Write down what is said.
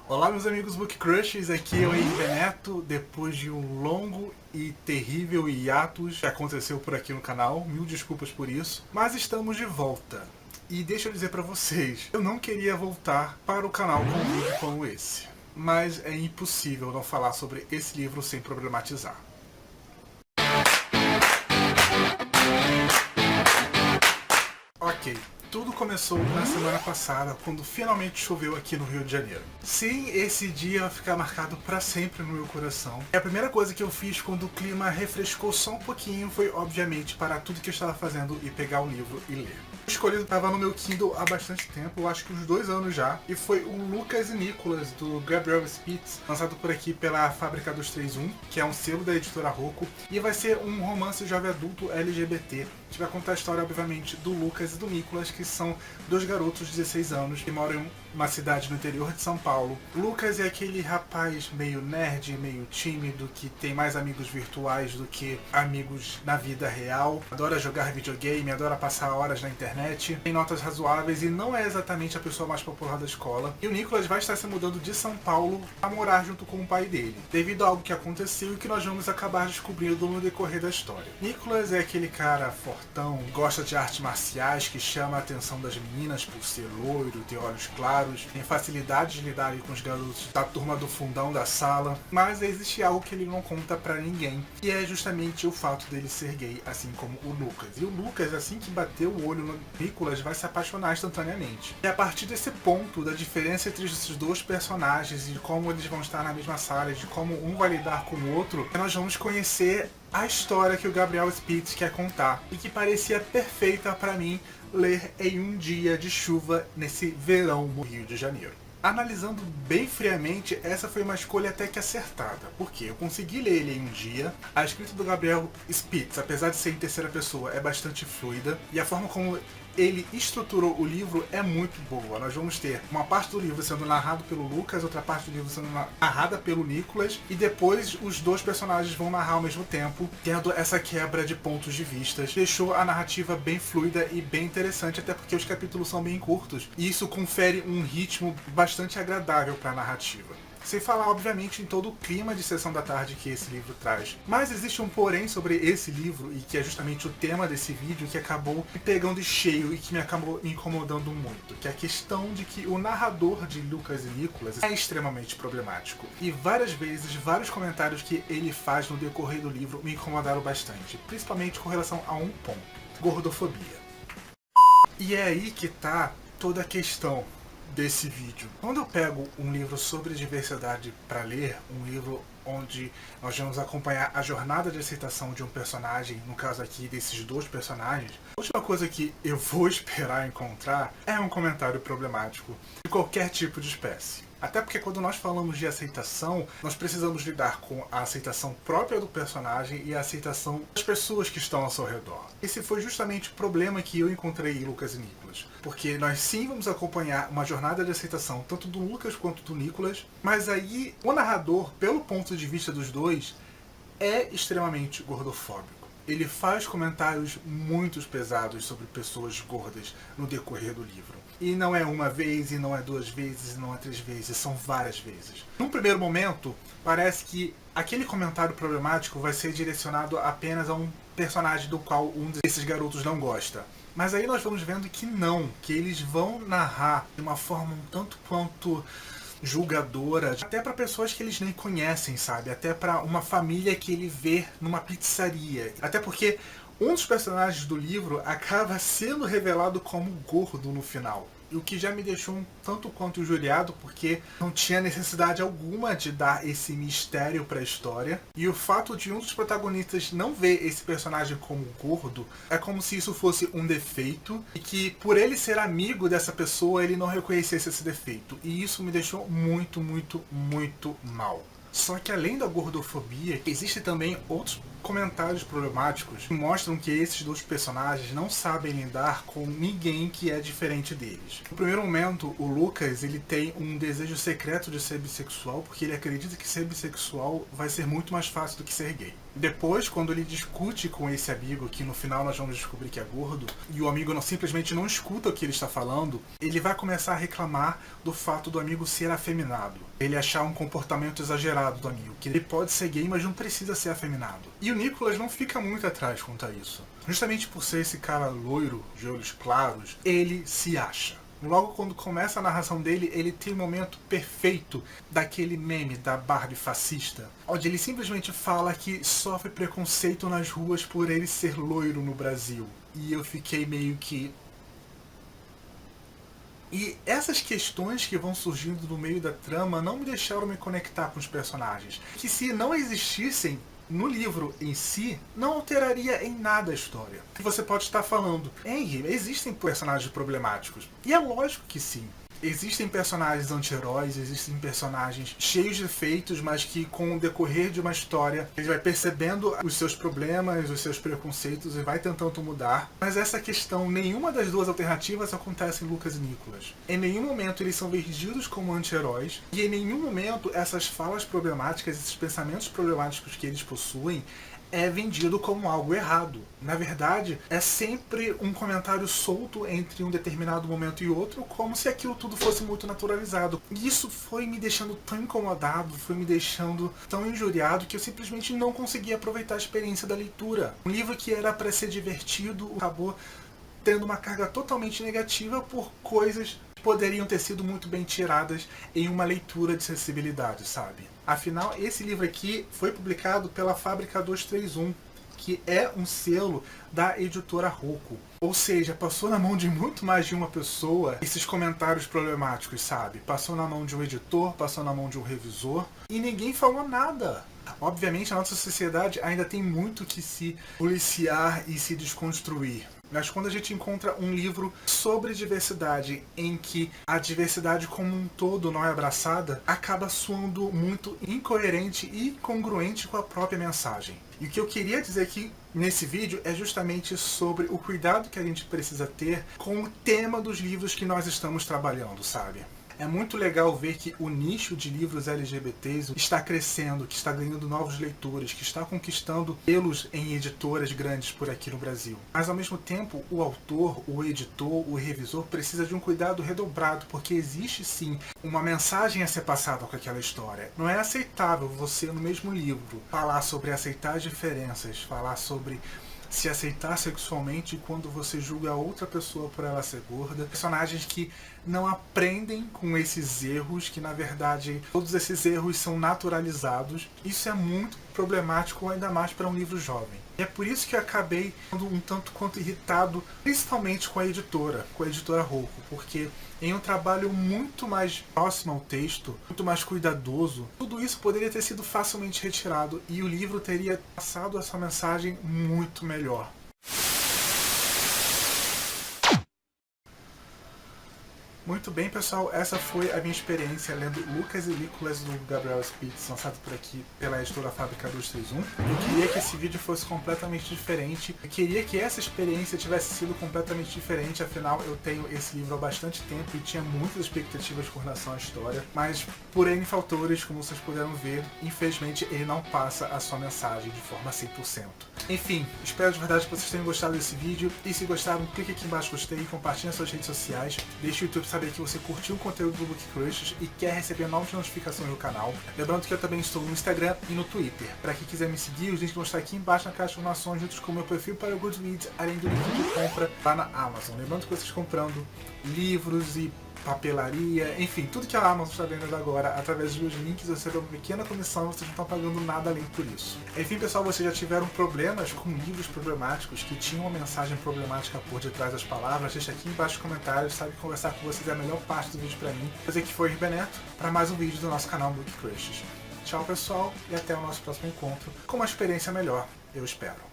Olá meus amigos Book Crushers, aqui é o Henrique Neto, depois de um longo e terrível hiatus que aconteceu por aqui no canal, mil desculpas por isso, mas estamos de volta. E deixa eu dizer pra vocês, eu não queria voltar para o canal com um vídeo como esse, mas é impossível não falar sobre esse livro sem problematizar. Ok, tudo começou na semana passada, quando finalmente choveu aqui no Rio de Janeiro. Sim, esse dia vai ficar marcado pra sempre no meu coração. E a primeira coisa que eu fiz quando o clima refrescou só um pouquinho foi, obviamente, parar tudo que eu estava fazendo e pegar o livro e ler. O escolhido estava no meu Kindle há bastante tempo, eu acho que uns 2 anos já, e foi o Lucas e Nicholas, do Gabriel Spitz, lançado por aqui pela Fábrica dos 3-1, que é um selo da editora Rocco, e vai ser um romance jovem adulto LGBT, que vai contar a história, obviamente, do Lucas e do Nicholas, que são dois garotos de 16 anos que moram em uma cidade no interior de São Paulo. O Lucas é aquele rapaz meio nerd, meio tímido, que tem mais amigos virtuais do que amigos na vida real, adora jogar videogame, adora passar horas na internet, tem notas razoáveis e não é exatamente a pessoa mais popular da escola. E o Nicholas vai estar se mudando de São Paulo a morar junto com o pai dele, devido a algo que aconteceu e que nós vamos acabar descobrindo no decorrer da história. Nicholas é aquele cara fortão, gosta de artes marciais, que chama a atenção das meninas por ser loiro, ter olhos claros, tem facilidade de lidar com os garotos da turma do fundão da sala, mas existe algo que ele não conta pra ninguém, e é justamente o fato dele ser gay, assim como o Lucas. E o Lucas, assim que bater o olho no Nicholas, vai se apaixonar instantaneamente. E a partir desse ponto, da diferença entre esses dois personagens, e de como eles vão estar na mesma sala, de como um vai lidar com o outro, nós vamos conhecer a história que o Gabriel Spitz quer contar, e que parecia perfeita pra mim ler em um dia de chuva nesse verão no Rio de Janeiro. Analisando bem friamente, essa foi uma escolha até que acertada, porque eu consegui ler ele em um dia, a escrita do Gabriel Spitz, apesar de ser em terceira pessoa, é bastante fluida, e a forma como ele estruturou o livro é muito boa. Nós vamos ter uma parte do livro sendo narrado pelo Lucas, outra parte do livro sendo narrada pelo Nicholas, e depois os dois personagens vão narrar ao mesmo tempo, tendo essa quebra de pontos de vista. Deixou a narrativa bem fluida e bem interessante, até porque os capítulos são bem curtos, e isso confere um ritmo bastante agradável para a narrativa. Sem falar, obviamente, em todo o clima de sessão da tarde que esse livro traz. Mas existe um porém sobre esse livro, e que é justamente o tema desse vídeo, que acabou me pegando de cheio e que me acabou me incomodando muito, que é a questão de que o narrador de Lucas e Nicholas é extremamente problemático. E várias vezes, vários comentários que ele faz no decorrer do livro me incomodaram bastante, principalmente com relação a um ponto: gordofobia. E é aí que tá toda a questão desse vídeo. Quando eu pego um livro sobre diversidade para ler, um livro onde nós vamos acompanhar a jornada de aceitação de um personagem, no caso aqui desses dois personagens, a última coisa que eu vou esperar encontrar é um comentário problemático de qualquer tipo de espécie. Até porque quando nós falamos de aceitação, nós precisamos lidar com a aceitação própria do personagem e a aceitação das pessoas que estão ao seu redor. Esse foi justamente o problema que eu encontrei em Lucas e Nicholas. Porque nós sim vamos acompanhar uma jornada de aceitação, tanto do Lucas quanto do Nicholas, mas aí o narrador, pelo ponto de vista dos dois, é extremamente gordofóbico. Ele faz comentários muito pesados sobre pessoas gordas no decorrer do livro. E não é uma vez, e não é 2 vezes, e não é 3 vezes, são várias vezes. Num primeiro momento, parece que aquele comentário problemático vai ser direcionado apenas a um personagem do qual um desses garotos não gosta. Mas aí nós vamos vendo que não, que eles vão narrar de uma forma um tanto quanto julgadora, até para pessoas que eles nem conhecem, sabe? Até para uma família que ele vê numa pizzaria. Até porque um dos personagens do livro acaba sendo revelado como gordo no final. O que já me deixou um tanto quanto injuriado, porque não tinha necessidade alguma de dar esse mistério para a história. E o fato de um dos protagonistas não ver esse personagem como gordo é como se isso fosse um defeito, e que por ele ser amigo dessa pessoa, ele não reconhecesse esse defeito. E isso me deixou muito, muito, muito mal. Só que além da gordofobia, existem também outros comentários problemáticos que mostram que esses dois personagens não sabem lidar com ninguém que é diferente deles. No primeiro momento, o Lucas ele tem um desejo secreto de ser bissexual porque ele acredita que ser bissexual vai ser muito mais fácil do que ser gay. Depois, quando ele discute com esse amigo, que no final nós vamos descobrir que é gordo, e o amigo simplesmente não escuta o que ele está falando, ele vai começar a reclamar do fato do amigo ser afeminado. Ele achar um comportamento exagerado do amigo, que ele pode ser gay, mas não precisa ser afeminado. E o Nicholas não fica muito atrás quanto a isso. Justamente por ser esse cara loiro, de olhos claros, ele se acha. Logo quando começa a narração dele, ele tem um momento perfeito daquele meme da Barbie fascista, onde ele simplesmente fala que sofre preconceito nas ruas por ele ser loiro no Brasil. E eu fiquei meio que... E essas questões que vão surgindo no meio da trama não me deixaram me conectar com os personagens. Que se não existissem no livro em si, não alteraria em nada a história. E você pode estar falando, Henry, existem personagens problemáticos. E é lógico que sim. Existem personagens anti-heróis, existem personagens cheios de defeitos, mas que com o decorrer de uma história, ele vai percebendo os seus problemas, os seus preconceitos e vai tentando mudar. Mas essa questão, nenhuma das duas alternativas acontece em Lucas e Nicholas. Em nenhum momento eles são vendidos como anti-heróis, e em nenhum momento essas falas problemáticas, esses pensamentos problemáticos que eles possuem, é vendido como algo errado. Na verdade, é sempre um comentário solto entre um determinado momento e outro, como se aquilo tudo fosse muito naturalizado. E isso foi me deixando tão incomodado, foi me deixando tão injuriado, que eu simplesmente não conseguia aproveitar a experiência da leitura. Um livro que era para ser divertido, acabou tendo uma carga totalmente negativa por coisas que poderiam ter sido muito bem tiradas em uma leitura de sensibilidade, sabe? Afinal, esse livro aqui foi publicado pela Fábrica 231, que é um selo da editora Rocco. Ou seja, passou na mão de muito mais de uma pessoa esses comentários problemáticos, sabe? Passou na mão de um editor, passou na mão de um revisor e ninguém falou nada. Obviamente, a nossa sociedade ainda tem muito que se policiar e se desconstruir. Mas quando a gente encontra um livro sobre diversidade, em que a diversidade como um todo não é abraçada, acaba soando muito incoerente e incongruente com a própria mensagem. E o que eu queria dizer aqui nesse vídeo é justamente sobre o cuidado que a gente precisa ter com o tema dos livros que nós estamos trabalhando, sabe? É muito legal ver que o nicho de livros LGBTs está crescendo, que está ganhando novos leitores, que está conquistando selos em editoras grandes por aqui no Brasil. Mas ao mesmo tempo, o autor, o editor, o revisor precisa de um cuidado redobrado, porque existe sim uma mensagem a ser passada com aquela história. Não é aceitável você, no mesmo livro, falar sobre aceitar as diferenças, falar sobre se aceitar sexualmente quando você julga a outra pessoa por ela ser gorda. Personagens que não aprendem com esses erros, que na verdade todos esses erros são naturalizados. Isso é muito problemático, ainda mais para um livro jovem. E é por isso que eu acabei ficando um tanto quanto irritado, principalmente com a editora Rocco, porque em um trabalho muito mais próximo ao texto, muito mais cuidadoso, tudo isso poderia ter sido facilmente retirado e o livro teria passado essa mensagem muito melhor. Muito bem, pessoal, essa foi a minha experiência lendo Lucas e Nicholas do Gabriel Spitz, lançado por aqui pela editora Fábrica 231. Eu queria que esse vídeo fosse completamente diferente, eu queria que essa experiência tivesse sido completamente diferente, afinal eu tenho esse livro há bastante tempo e tinha muitas expectativas com relação à história, mas por N fatores, como vocês puderam ver, infelizmente ele não passa a sua mensagem de forma 100%. Enfim, espero de verdade que vocês tenham gostado desse vídeo, e se gostaram, clique aqui embaixo gostei, compartilhe nas suas redes sociais, deixe o YouTube saber que você curtiu o conteúdo do Book Crushes e quer receber novas notificações no canal. Lembrando que eu também estou no Instagram e no Twitter. Para quem quiser me seguir, os links vão estar aqui embaixo na caixa de informações, juntos com o meu perfil para o Goodreads, além do link de compra lá na Amazon. Lembrando que vocês comprando livros e papelaria, enfim, tudo que a Amazon está vendendo agora, através dos meus links, eu recebo uma pequena comissão, vocês não estão pagando nada além por isso. Enfim, pessoal, vocês já tiveram problemas com livros problemáticos que tinham uma mensagem problemática por detrás das palavras? Deixa aqui embaixo nos comentários, sabe, conversar com vocês é a melhor parte do vídeo pra mim. Mas aqui foi o Beneto, para mais um vídeo do nosso canal Book Crushes. Tchau, pessoal, e até o nosso próximo encontro com uma experiência melhor, eu espero.